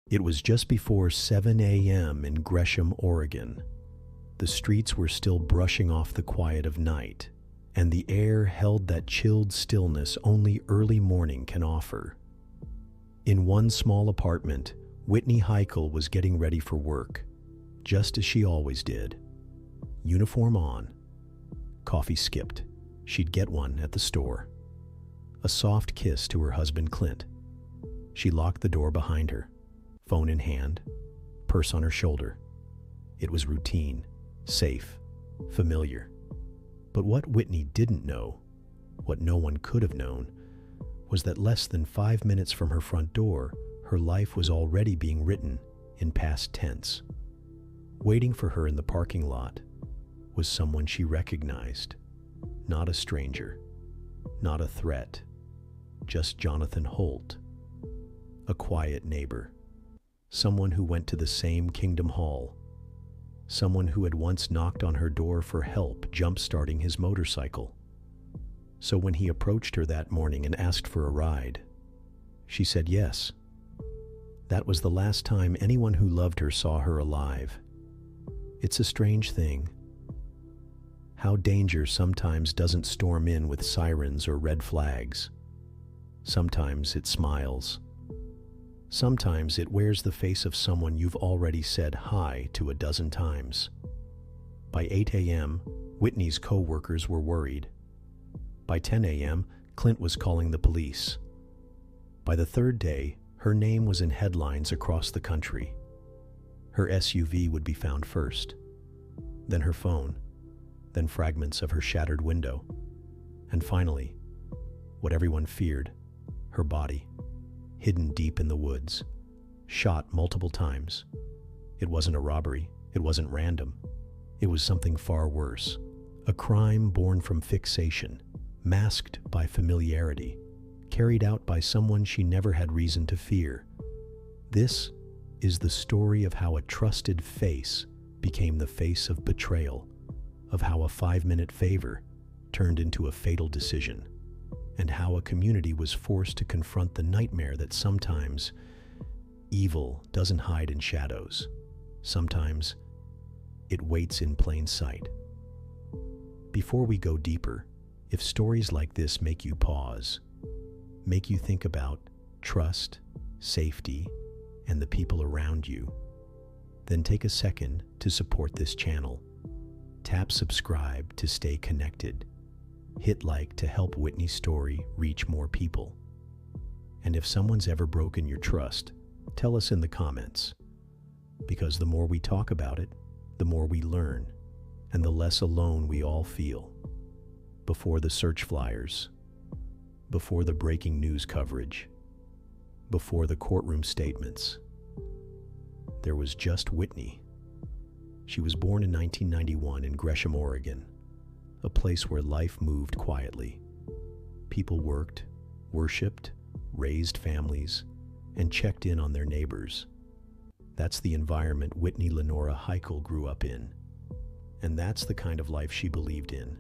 It was just before 7 a.m. in Gresham, Oregon. The streets were still brushing off the quiet of night, and the air held that chilled stillness only early morning can offer. In one small apartment, Whitney Heichel was getting ready for work, just as she always did. Uniform on. Coffee skipped. She'd get one at the store. A soft kiss to her husband Clint. She locked the door behind her, phone in hand, purse on her shoulder. It was routine, safe, familiar. But what Whitney didn't know, what no one could have known, was that less than 5 minutes from her front door, her life was already being written in past tense. Waiting for her in the parking lot was someone she recognized. Not a stranger, not a threat, just Jonathan Holt, a quiet neighbor. Someone who went to the same Kingdom Hall. Someone who had once knocked on her door for help jump-starting his motorcycle. So when he approached her that morning and asked for a ride, she said yes. That was the last time anyone who loved her saw her alive. It's a strange thing. How danger sometimes doesn't storm in with sirens or red flags. Sometimes it smiles. Sometimes it wears the face of someone you've already said hi to a dozen times. By 8 a.m., Whitney's co-workers were worried. By 10 a.m., Clint was calling the police. By the third day, her name was in headlines across the country. Her SUV would be found first, then her phone, then fragments of her shattered window, and finally, what everyone feared, her body. Hidden deep in the woods, shot multiple times. It wasn't a robbery, it wasn't random. It was something far worse. A crime born from fixation, masked by familiarity, carried out by someone she never had reason to fear. This is the story of how a trusted face became the face of betrayal, of how a 5-minute favor turned into a fatal decision, and how a community was forced to confront the nightmare that sometimes evil doesn't hide in shadows. Sometimes it waits in plain sight. Before we go deeper, if stories like this make you pause, make you think about trust, safety, and the people around you, then take a second to support this channel. Tap subscribe to stay connected. Hit like to help Whitney's story reach more people. And if someone's ever broken your trust, tell us in the comments. Because the more we talk about it, the more we learn, and the less alone we all feel. Before the search flyers, before the breaking news coverage, before the courtroom statements, there was just Whitney. She was born in 1991 in Gresham, Oregon. A place where life moved quietly. People worked, worshipped, raised families, and checked in on their neighbors. That's the environment Whitney Lenora Heichel grew up in. And that's the kind of life she believed in.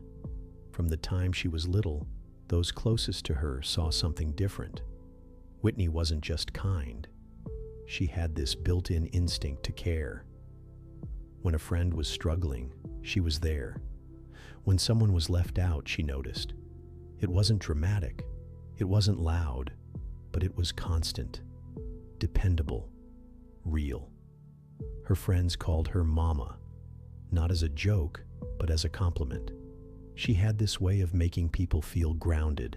From the time she was little, those closest to her saw something different. Whitney wasn't just kind. She had this built-in instinct to care. When a friend was struggling, she was there. When someone was left out, she noticed. It wasn't dramatic, it wasn't loud, but it was constant, dependable, real. Her friends called her Mama, not as a joke, but as a compliment. She had this way of making people feel grounded,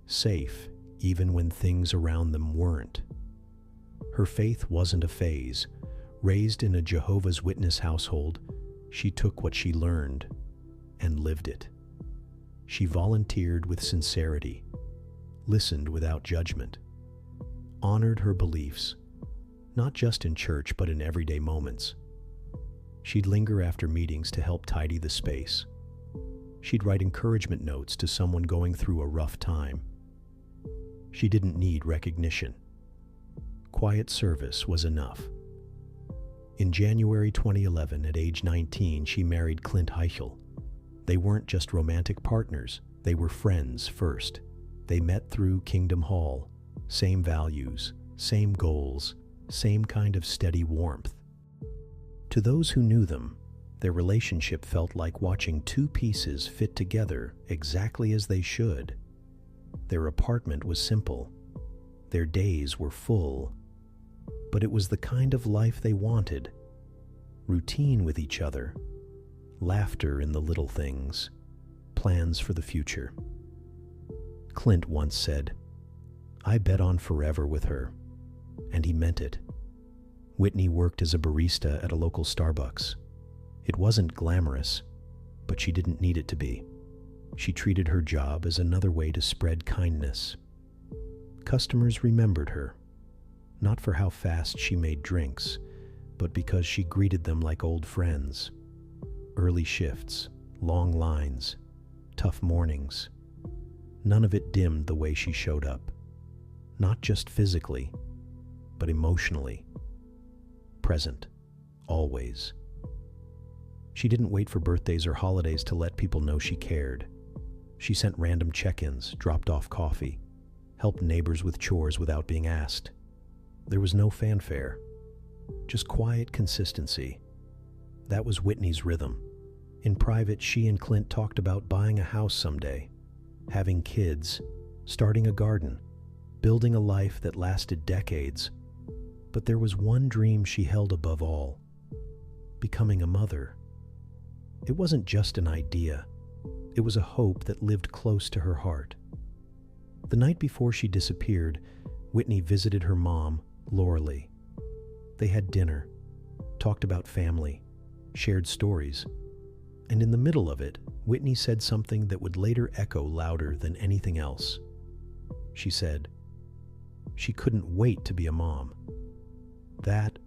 safe, even when things around them weren't. Her faith wasn't a phase. Raised in a Jehovah's Witness household, she took what she learned and lived it. She volunteered with sincerity, listened without judgment, honored her beliefs, not just in church but in everyday moments. She'd linger after meetings to help tidy the space. She'd write encouragement notes to someone going through a rough time. She didn't need recognition. Quiet service was enough. In January 2011, at age 19, she married Clint Heichel. They weren't just romantic partners, they were friends first. They met through Kingdom Hall. Same values, same goals, same kind of steady warmth. To those who knew them, their relationship felt like watching two pieces fit together exactly as they should. Their apartment was simple. Their days were full. But it was the kind of life they wanted. Routine with each other. Laughter in the little things. Plans for the future. Clint once said, "I bet on forever with her." And he meant it. Whitney worked as a barista at a local Starbucks. It wasn't glamorous, but she didn't need it to be. She treated her job as another way to spread kindness. Customers remembered her, not for how fast she made drinks, but because she greeted them like old friends. Early shifts, long lines, tough mornings. None of it dimmed the way she showed up. Not just physically, but emotionally. Present, always. She didn't wait for birthdays or holidays to let people know she cared. She sent random check-ins, dropped off coffee, helped neighbors with chores without being asked. There was no fanfare, just quiet consistency. That was Whitney's rhythm. In private, she and Clint talked about buying a house someday, having kids, starting a garden, building a life that lasted decades. But there was one dream she held above all: becoming a mother. It wasn't just an idea. It was a hope that lived close to her heart. The night before she disappeared, Whitney visited her mom, Laura Lee. They had dinner, talked about family, shared stories. And in the middle of it, Whitney said something that would later echo louder than anything else. She said she couldn't wait to be a mom. That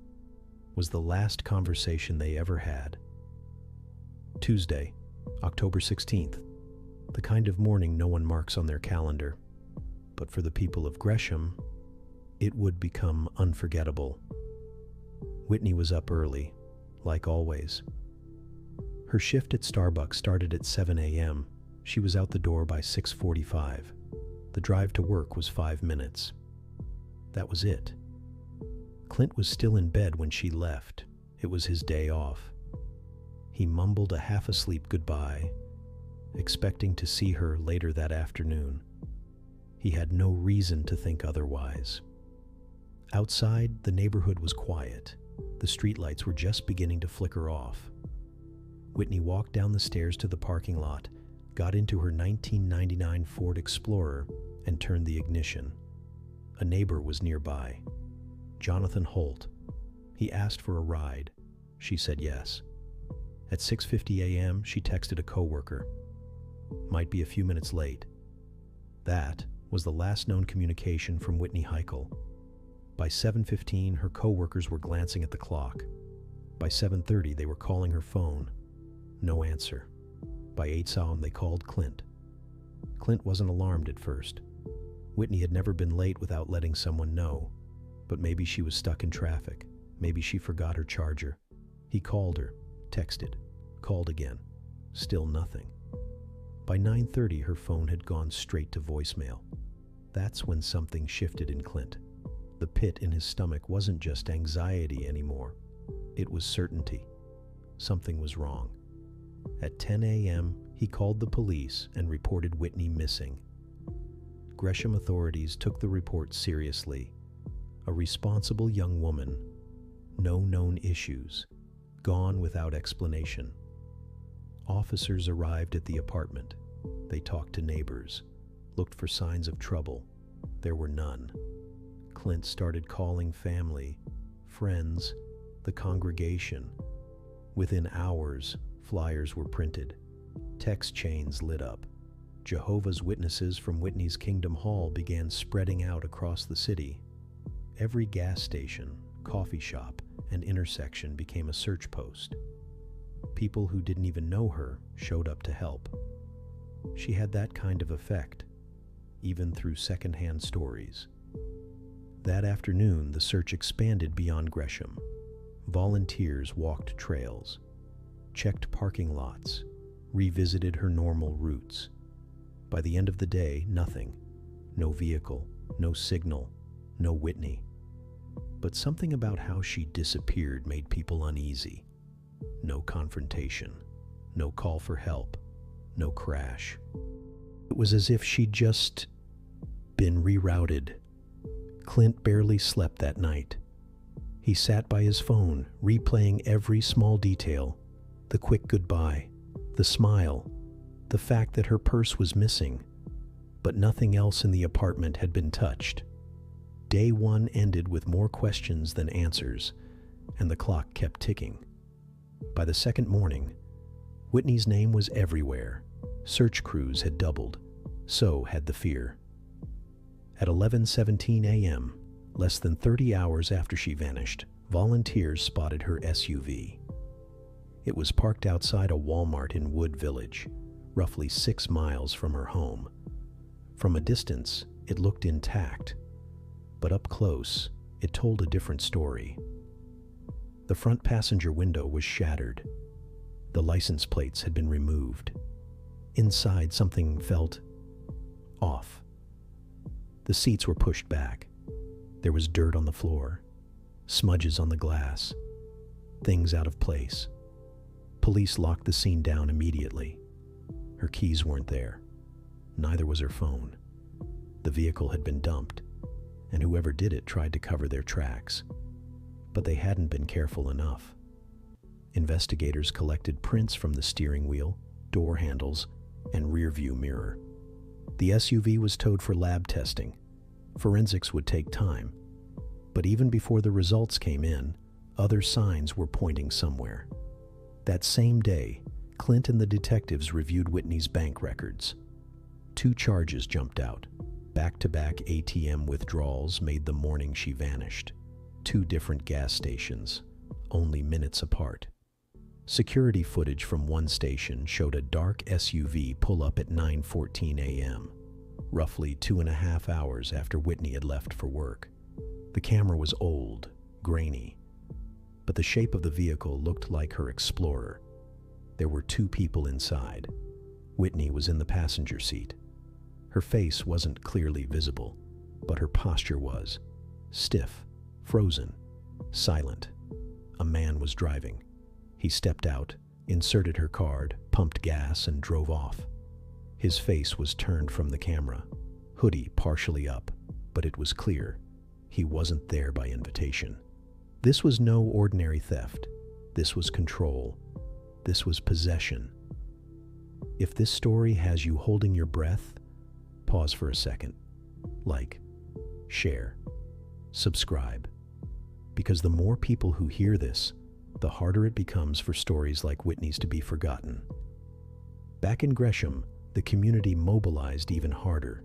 was the last conversation they ever had. Tuesday, October 16th, the kind of morning no one marks on their calendar. But for the people of Gresham, it would become unforgettable. Whitney was up early, like always. Her shift at Starbucks started at 7 a.m. She was out the door by 6:45. The drive to work was 5 minutes. That was it. Clint was still in bed when she left. It was his day off. He mumbled a half-asleep goodbye, expecting to see her later that afternoon. He had no reason to think otherwise. Outside, the neighborhood was quiet. The streetlights were just beginning to flicker off. Whitney walked down the stairs to the parking lot, got into her 1999 Ford Explorer, and turned the ignition. A neighbor was nearby, Jonathan Holt. He asked for a ride. She said yes. At 6:50 a.m., she texted a coworker. Might be a few minutes late. That was the last known communication from Whitney Heichel. By 7:15, her coworkers were glancing at the clock. By 7:30, they were calling her phone. No answer. By 8 a.m., they called Clint. Clint wasn't alarmed at first. Whitney had never been late without letting someone know. But maybe she was stuck in traffic. Maybe she forgot her charger. He called her, texted, called again. Still nothing. By 9:30, her phone had gone straight to voicemail. That's when something shifted in Clint. The pit in his stomach wasn't just anxiety anymore. It was certainty. Something was wrong. At 10 a.m., he called the police and reported Whitney missing. Gresham authorities took the report seriously. A responsible young woman, no known issues, gone without explanation. Officers arrived at the apartment. They talked to neighbors, looked for signs of trouble. There were none. Clint started calling family, friends, the congregation. Within hours, flyers were printed. Text chains lit up. Jehovah's Witnesses from Whitney's Kingdom Hall began spreading out across the city. Every gas station, coffee shop, and intersection became a search post. People who didn't even know her showed up to help. She had that kind of effect, even through secondhand stories. That afternoon, the search expanded beyond Gresham. Volunteers walked trails, checked parking lots, revisited her normal routes. By the end of the day, nothing. No vehicle, no signal, no Whitney. But something about how she disappeared made people uneasy. No confrontation, no call for help, no crash. It was as if she'd just been rerouted. Clint barely slept that night. He sat by his phone, replaying every small detail, the quick goodbye, the smile, the fact that her purse was missing, but nothing else in the apartment had been touched. Day one ended with more questions than answers, and the clock kept ticking. By the second morning, Whitney's name was everywhere. Search crews had doubled. So had the fear. At 11:17 a.m., less than 30 hours after she vanished, volunteers spotted her SUV. It was parked outside a Walmart in Wood Village, roughly 6 miles from her home. From a distance, it looked intact, but up close, it told a different story. The front passenger window was shattered. The license plates had been removed. Inside, something felt off. The seats were pushed back. There was dirt on the floor, smudges on the glass, things out of place. Police locked the scene down immediately. Her keys weren't there. Neither was her phone. The vehicle had been dumped, and whoever did it tried to cover their tracks. But they hadn't been careful enough. Investigators collected prints from the steering wheel, door handles, and rear-view mirror. The SUV was towed for lab testing. Forensics would take time, but even before the results came in, other signs were pointing somewhere. That same day, Clint and the detectives reviewed Whitney's bank records. 2 charges jumped out. Back-to-back ATM withdrawals made the morning she vanished. 2 different gas stations, only minutes apart. Security footage from one station showed a dark SUV pull up at 9:14 a.m., roughly 2.5 hours after Whitney had left for work. The camera was old, grainy, but the shape of the vehicle looked like her Explorer. There were 2 people inside. Whitney was in the passenger seat. Her face wasn't clearly visible, but her posture was stiff, frozen, silent. A man was driving. He stepped out, inserted her card, pumped gas, and drove off. His face was turned from the camera, hoodie partially up, but it was clear he wasn't there by invitation. This was no ordinary theft. This was control. This was possession. If this story has you holding your breath, pause for a second. Like, share, subscribe. Because the more people who hear this, the harder it becomes for stories like Whitney's to be forgotten. Back in Gresham, the community mobilized even harder.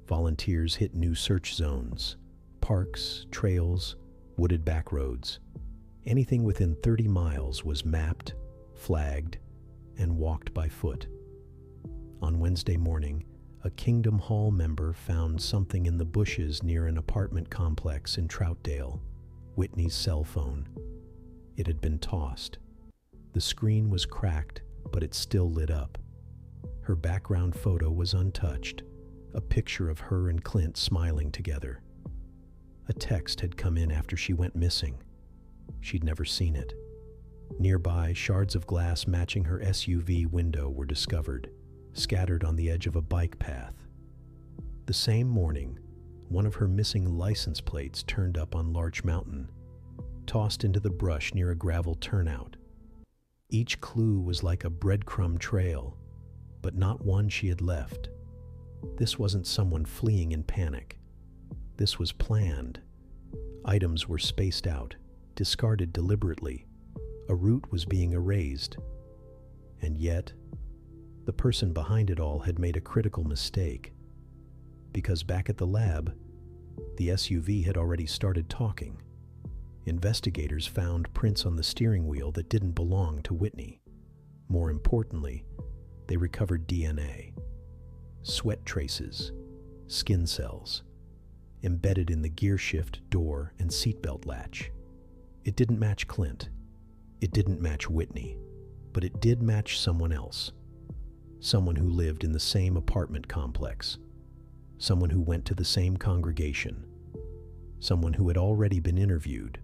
Volunteers hit new search zones, parks, trails, wooded back roads. Anything within 30 miles was mapped, flagged, and walked by foot. On Wednesday morning, a Kingdom Hall member found something in the bushes near an apartment complex in Troutdale, Whitney's cell phone. It had been tossed. The screen was cracked, but it still lit up. Her background photo was untouched, a picture of her and Clint smiling together. A text had come in after she went missing. She'd never seen it. Nearby, shards of glass matching her SUV window were discovered, scattered on the edge of a bike path. The same morning, one of her missing license plates turned up on Larch Mountain, tossed into the brush near a gravel turnout. Each clue was like a breadcrumb trail, but not one she had left. This wasn't someone fleeing in panic. This was planned. Items were spaced out, discarded deliberately. A route was being erased. And yet, the person behind it all had made a critical mistake. Because back at the lab, the SUV had already started talking. Investigators found prints on the steering wheel that didn't belong to Whitney. More importantly, they recovered DNA, sweat traces, skin cells, embedded in the gear shift, door, and seatbelt latch. It didn't match Clint. It didn't match Whitney, but it did match someone else. Someone who lived in the same apartment complex. Someone who went to the same congregation. someone who had already been interviewed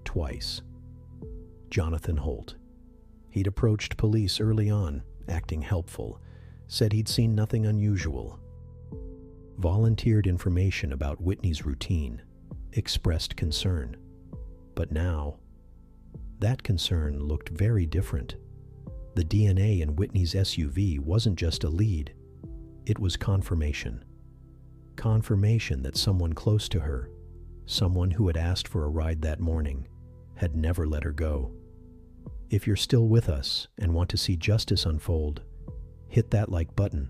twice. Jonathan Holt. He'd approached police early on, acting helpful, said he'd seen nothing unusual, volunteered information about Whitney's routine, expressed concern. But now, that concern looked very different. The DNA in Whitney's SUV wasn't just a lead, it was confirmation. Confirmation that someone close to her, someone who had asked for a ride that morning, had never let her go. If you're still with us and want to see justice unfold, hit that like button.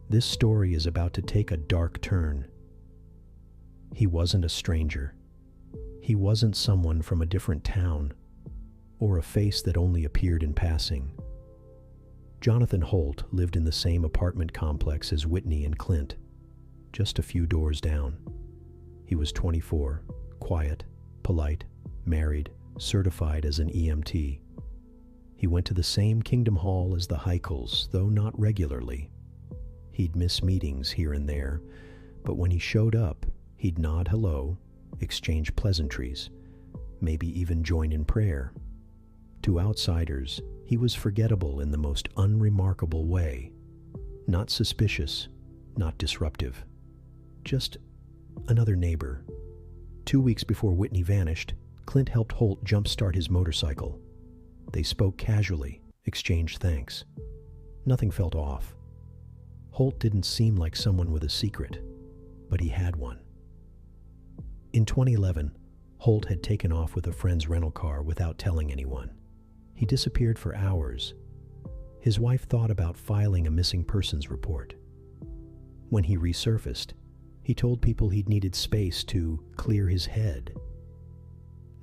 This story is about to take a dark turn. He wasn't a stranger. He wasn't someone from a different town, or a face that only appeared in passing. Jonathan Holt lived in the same apartment complex as Whitney and Clint, just a few doors down. He was 24, quiet, polite, married, certified as an EMT. He went to the same Kingdom Hall as the Heichels, though not regularly. He'd miss meetings here and there, but when he showed up, he'd nod hello, exchange pleasantries, maybe even join in prayer. To outsiders, he was forgettable in the most unremarkable way. Not suspicious, not disruptive. Just another neighbor. 2 weeks before Whitney vanished, Clint helped Holt jumpstart his motorcycle. They spoke casually, exchanged thanks. Nothing felt off. Holt didn't seem like someone with a secret, but he had one. In 2011, Holt had taken off with a friend's rental car without telling anyone. He disappeared for hours. His wife thought about filing a missing persons report. When he resurfaced, he told people he'd needed space to clear his head.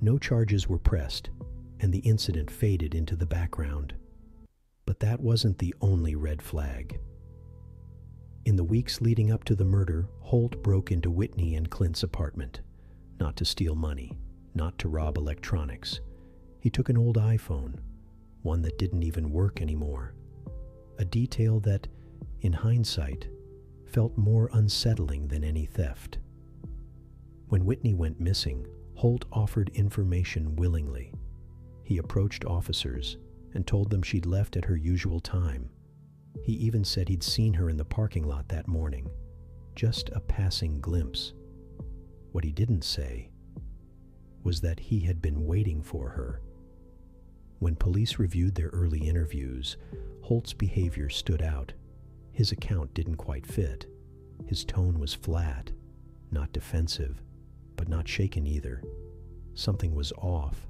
No charges were pressed, and the incident faded into the background. But that wasn't the only red flag. In the weeks leading up to the murder, Holt broke into Whitney and Clint's apartment, not to steal money, not to rob electronics. He took an old iPhone, one that didn't even work anymore. A detail that, in hindsight, felt more unsettling than any theft. When Whitney went missing, Holt offered information willingly. He approached officers and told them she'd left at her usual time. He even said he'd seen her in the parking lot that morning, just a passing glimpse. What he didn't say was that he had been waiting for her. When police reviewed their early interviews, Holt's behavior stood out. His account didn't quite fit. His tone was flat, not defensive, but not shaken either. Something was off.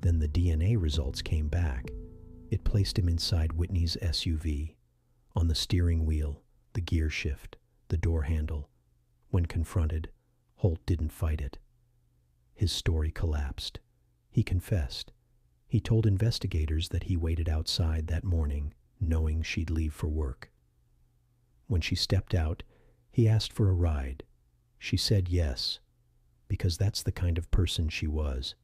Then the DNA results came back. It placed him inside Whitney's SUV, on the steering wheel, the gear shift, the door handle. When confronted, Holt didn't fight it. His story collapsed. He confessed. He told investigators that he waited outside that morning, knowing she'd leave for work. When she stepped out, he asked for a ride. She said yes, because that's the kind of person she was.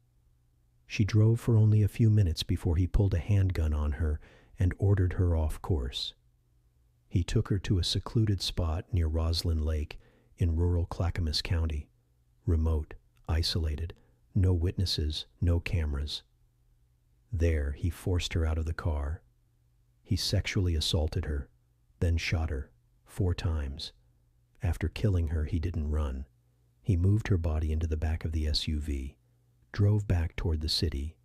She drove for only a few minutes before he pulled a handgun on her and ordered her off course. He took her to a secluded spot near Roslyn Lake in rural Clackamas County. Remote, isolated, no witnesses, no cameras. There, he forced her out of the car. He sexually assaulted her, then shot her 4 times. After killing her, he didn't run. He moved her body into the back of the SUV, drove back toward the city,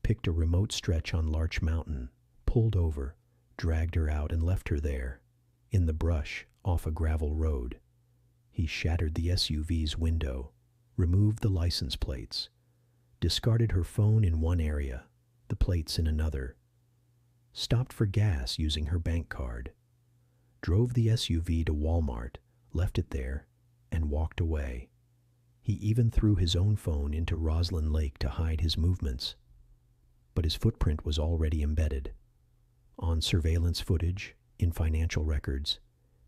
picked a remote stretch on Larch Mountain, pulled over, dragged her out and left her there, in the brush off a gravel road. He shattered the SUV's window, removed the license plates, discarded her phone in one area, the plates in another, stopped for gas using her bank card, drove the SUV to Walmart, left it there, and walked away. He even threw his own phone into Roslyn Lake to hide his movements. But his footprint was already embedded, on surveillance footage, in financial records,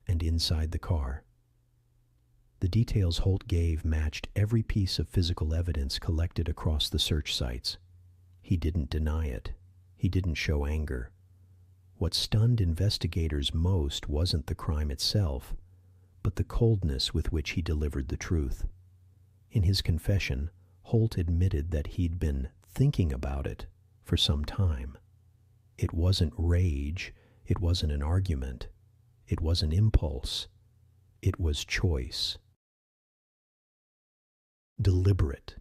and inside the car. The details Holt gave matched every piece of physical evidence collected across the search sites. He didn't deny it. He didn't show anger. What stunned investigators most wasn't the crime itself, but the coldness with which he delivered the truth. In his confession, Holt admitted that he'd been thinking about it for some time. It wasn't rage, it wasn't an argument, it was an impulse, it was choice. Deliberate,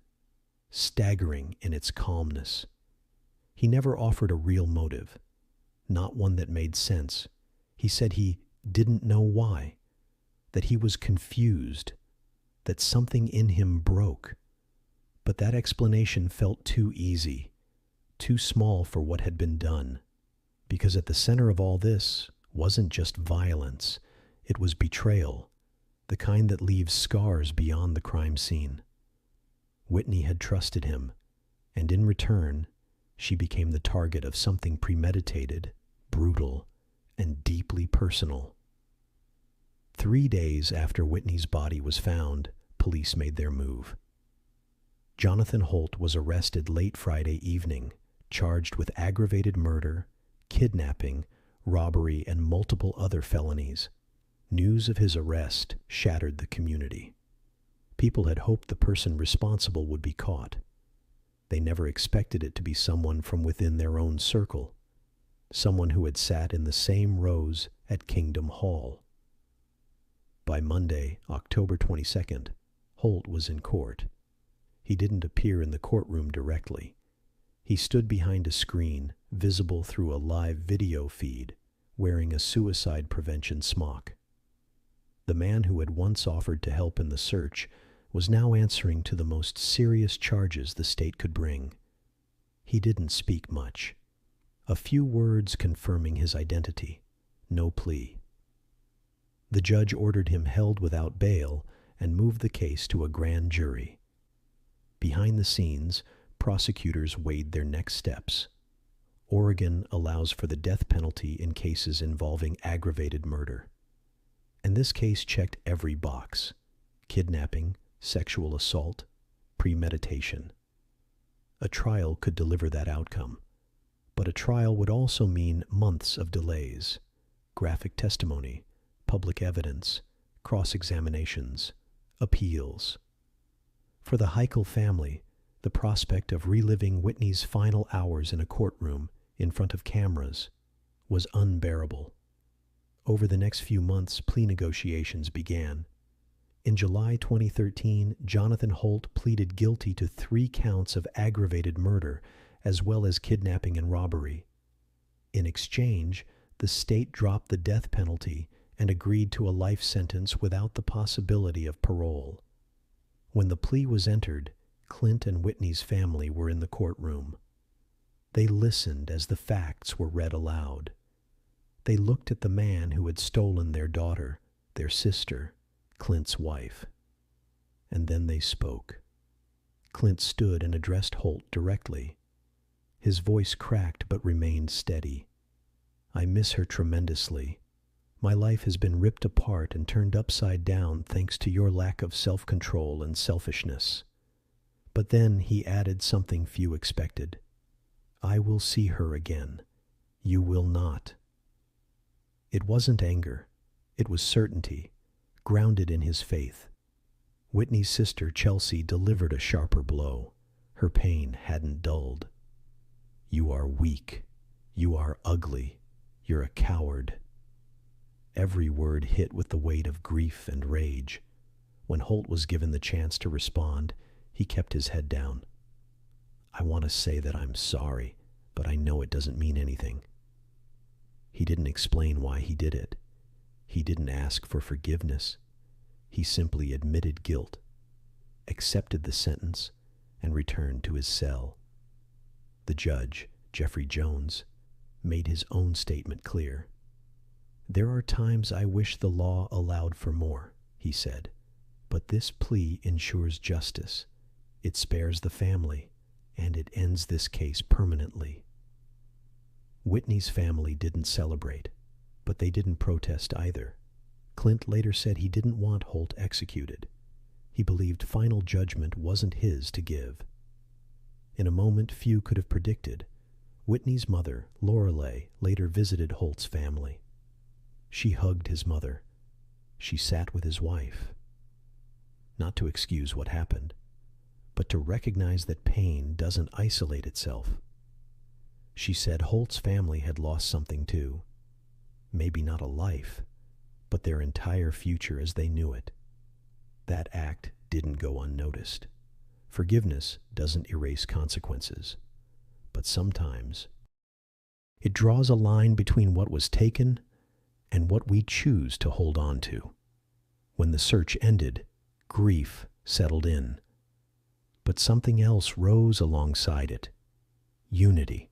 staggering in its calmness. He never offered a real motive, not one that made sense. He said he didn't know why, that he was confused, that something in him broke. But that explanation felt too easy, too small for what had been done, because at the center of all this wasn't just violence, it was betrayal, the kind that leaves scars beyond the crime scene. Whitney had trusted him, and in return, she became the target of something premeditated, brutal, and deeply personal. 3 days after Whitney's body was found, police made their move. Jonathan Holt was arrested late Friday evening, charged with aggravated murder, kidnapping, robbery, and multiple other felonies. News of his arrest shattered the community. People had hoped the person responsible would be caught. They never expected it to be someone from within their own circle, someone who had sat in the same rows at Kingdom Hall. By Monday, October 22nd, Holt was in court. He didn't appear in the courtroom directly. He stood behind a screen, visible through a live video feed, wearing a suicide prevention smock. The man who had once offered to help in the search was now answering to the most serious charges the state could bring. He didn't speak much. A few words confirming his identity. No plea. The judge ordered him held without bail and moved the case to a grand jury. Behind the scenes, prosecutors weighed their next steps. Oregon allows for the death penalty in cases involving aggravated murder. And this case checked every box: kidnapping, sexual assault, premeditation. A trial could deliver that outcome, but a trial would also mean months of delays, graphic testimony, public evidence, cross-examinations, appeals. For the Heichel family, the prospect of reliving Whitney's final hours in a courtroom in front of cameras was unbearable. Over the next few months, plea negotiations began. In July 2013, Jonathan Holt pleaded guilty to 3 counts of aggravated murder, as well as kidnapping and robbery. In exchange, the state dropped the death penalty and agreed to a life sentence without the possibility of parole. When the plea was entered, Clint and Whitney's family were in the courtroom. They listened as the facts were read aloud. They looked at the man who had stolen their daughter, their sister, Clint's wife. And then they spoke. Clint stood and addressed Holt directly. His voice cracked but remained steady. "I miss her tremendously. My life has been ripped apart and turned upside down thanks to your lack of self-control and selfishness." But then he added something few expected. "I will see her again. You will not." It wasn't anger. It was certainty, grounded in his faith. Whitney's sister, Chelsea, delivered a sharper blow. Her pain hadn't dulled. "You are weak. You are ugly. You're a coward." Every word hit with the weight of grief and rage. When Holt was given the chance to respond, he kept his head down. "I want to say that I'm sorry, but I know it doesn't mean anything." He didn't explain why he did it. He didn't ask for forgiveness. He simply admitted guilt, accepted the sentence, and returned to his cell. The judge, Jeffrey Jones, made his own statement clear. "There are times I wish the law allowed for more," he said, "but this plea ensures justice. It spares the family, and it ends this case permanently." Whitney's family didn't celebrate, but they didn't protest either. Clint later said he didn't want Holt executed. He believed final judgment wasn't his to give. In a moment few could have predicted, Whitney's mother, Lorelei, later visited Holt's family. She hugged his mother. She sat with his wife. not to excuse what happened, but to recognize that pain doesn't isolate itself. She said Holt's family had lost something too. Maybe not a life, but their entire future as they knew it. That act didn't go unnoticed. Forgiveness doesn't erase consequences, but sometimes it draws a line between what was taken and what we choose to hold on to. When the search ended, grief settled in, but something else rose alongside it: unity.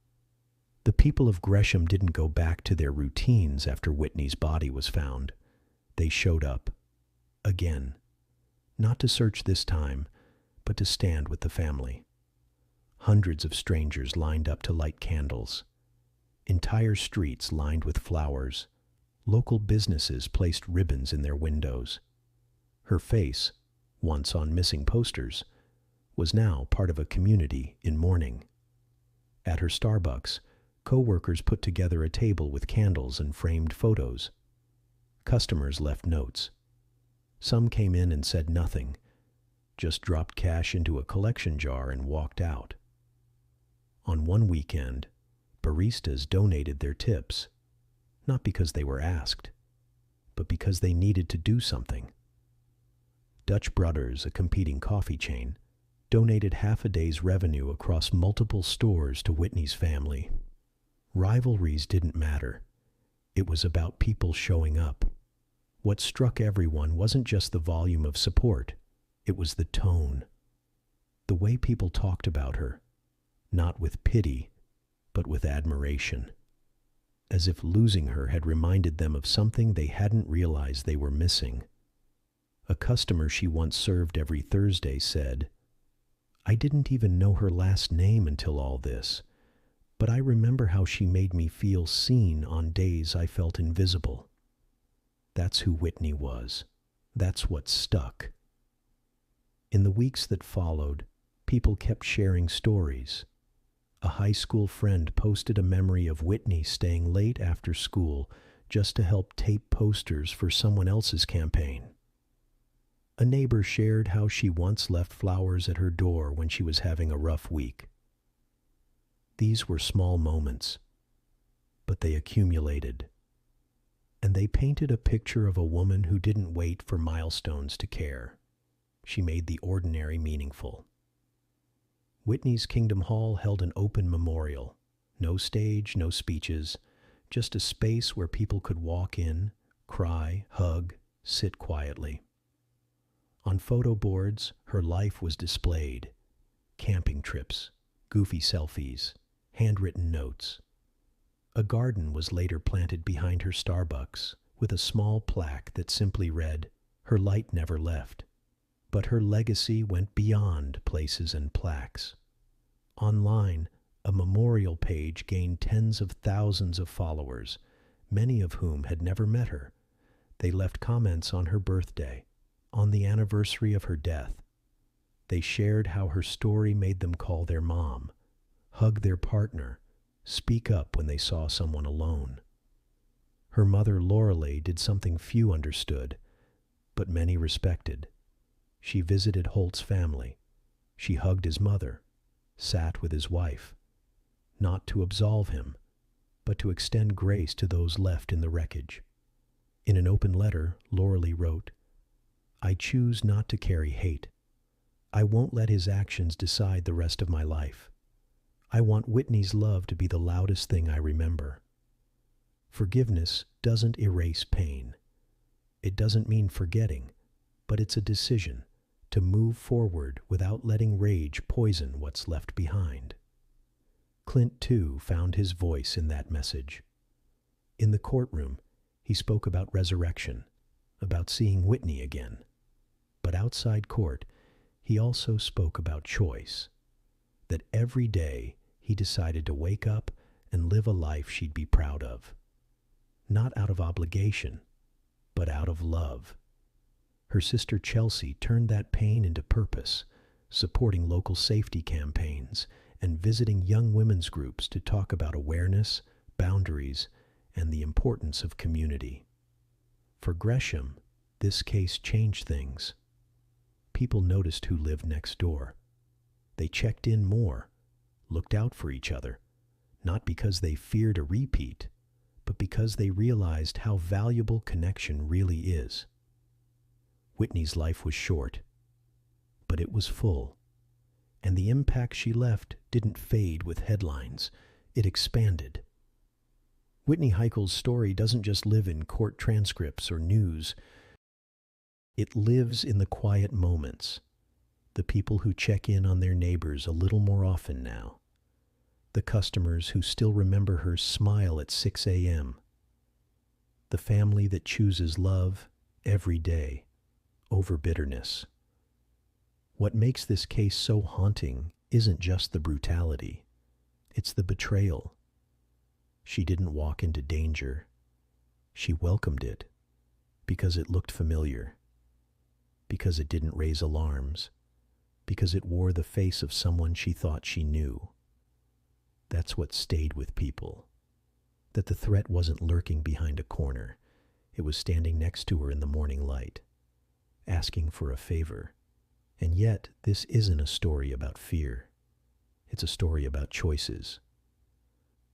The people of Gresham didn't go back to their routines after Whitney's body was found. They showed up, again, not to search this time, but to stand with the family. Hundreds of strangers lined up to light candles. Entire streets lined with flowers. Local businesses placed ribbons in their windows. Her face, once on missing posters, was now part of a community in mourning. At her Starbucks, co-workers put together a table with candles and framed photos. Customers left notes. Some came in and said nothing, just dropped cash into a collection jar and walked out. On one weekend, baristas donated their tips, not because they were asked, but because they needed to do something. Dutch Brothers, a competing coffee chain, donated half a day's revenue across multiple stores to Whitney's family. Rivalries didn't matter. It was about people showing up. What struck everyone wasn't just the volume of support, it was the tone. The way people talked about her, not with pity, but with admiration, as if losing her had reminded them of something they hadn't realized they were missing. A customer she once served every Thursday said, "I didn't even know her last name until all this, but I remember how she made me feel seen on days I felt invisible." That's who Whitney was. That's what stuck. In the weeks that followed, people kept sharing stories. A high school friend posted a memory of Whitney staying late after school just to help tape posters for someone else's campaign. A neighbor shared how she once left flowers at her door when she was having a rough week. These were small moments, but they accumulated, and they painted a picture of a woman who didn't wait for milestones to care. She made the ordinary meaningful. Whitney's Kingdom Hall held an open memorial. No stage, no speeches, just a space where people could walk in, cry, hug, sit quietly. On photo boards, her life was displayed. Camping trips, goofy selfies, handwritten notes. A garden was later planted behind her Starbucks with a small plaque that simply read, "Her light never left." But her legacy went beyond places and plaques. Online, a memorial page gained tens of thousands of followers, many of whom had never met her. They left comments on her birthday, on the anniversary of her death. They shared how her story made them call their mom, hug their partner, speak up when they saw someone alone. Her mother, Lorelei, did something few understood, but many respected. She visited Holt's family. She hugged his mother, sat with his wife, not to absolve him, but to extend grace to those left in the wreckage. In an open letter, Lorelei wrote, "I choose not to carry hate. I won't let his actions decide the rest of my life. I want Whitney's love to be the loudest thing I remember." Forgiveness doesn't erase pain. It doesn't mean forgetting, but it's a decision to move forward without letting rage poison what's left behind. Clint, too, found his voice in that message. In the courtroom, he spoke about resurrection, about seeing Whitney again. But outside court, he also spoke about choice, that every day he decided to wake up and live a life she'd be proud of. Not out of obligation, but out of love. Her sister Chelsea turned that pain into purpose, supporting local safety campaigns and visiting young women's groups to talk about awareness, boundaries, and the importance of community. For Gresham, this case changed things. people noticed who lived next door. They checked in more, looked out for each other, not because they feared a repeat, but because they realized how valuable connection really is. Whitney's life was short, but it was full, and the impact she left didn't fade with headlines, it expanded. Whitney Heichel's story doesn't just live in court transcripts or news. It lives in the quiet moments, the people who check in on their neighbors a little more often now, the customers who still remember her smile at 6 a.m., the family that chooses love every day over bitterness. What makes this case so haunting isn't just the brutality, it's the betrayal. She didn't walk into danger. She welcomed it because it looked familiar, because it didn't raise alarms, because it wore the face of someone she thought she knew. That's what stayed with people. That the threat wasn't lurking behind a corner. It was standing next to her in the morning light, asking for a favor. And yet, this isn't a story about fear. It's a story about choices.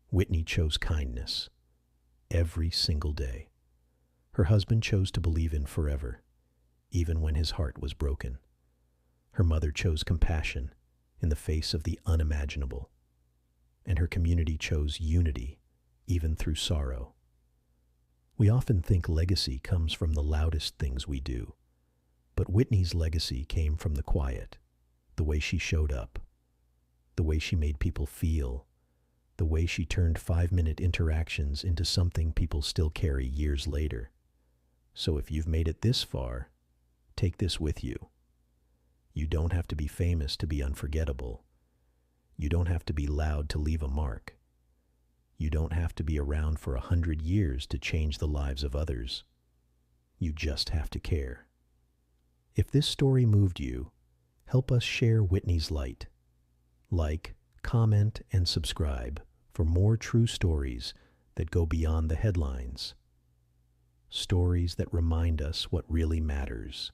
Whitney chose kindness every single day. Her husband chose to believe in forever, even when his heart was broken. Her mother chose compassion in the face of the unimaginable. And her community chose unity, even through sorrow. We often think legacy comes from the loudest things we do, but Whitney's legacy came from the quiet, the way she showed up, the way she made people feel, the way she turned 5-minute interactions into something people still carry years later. So if you've made it this far, take this with you. You don't have to be famous to be unforgettable. You don't have to be loud to leave a mark. You don't have to be around for 100 years to change the lives of others. You just have to care. If this story moved you, help us share Whitney's light. Like, comment, and subscribe for more true stories that go beyond the headlines. Stories that remind us what really matters.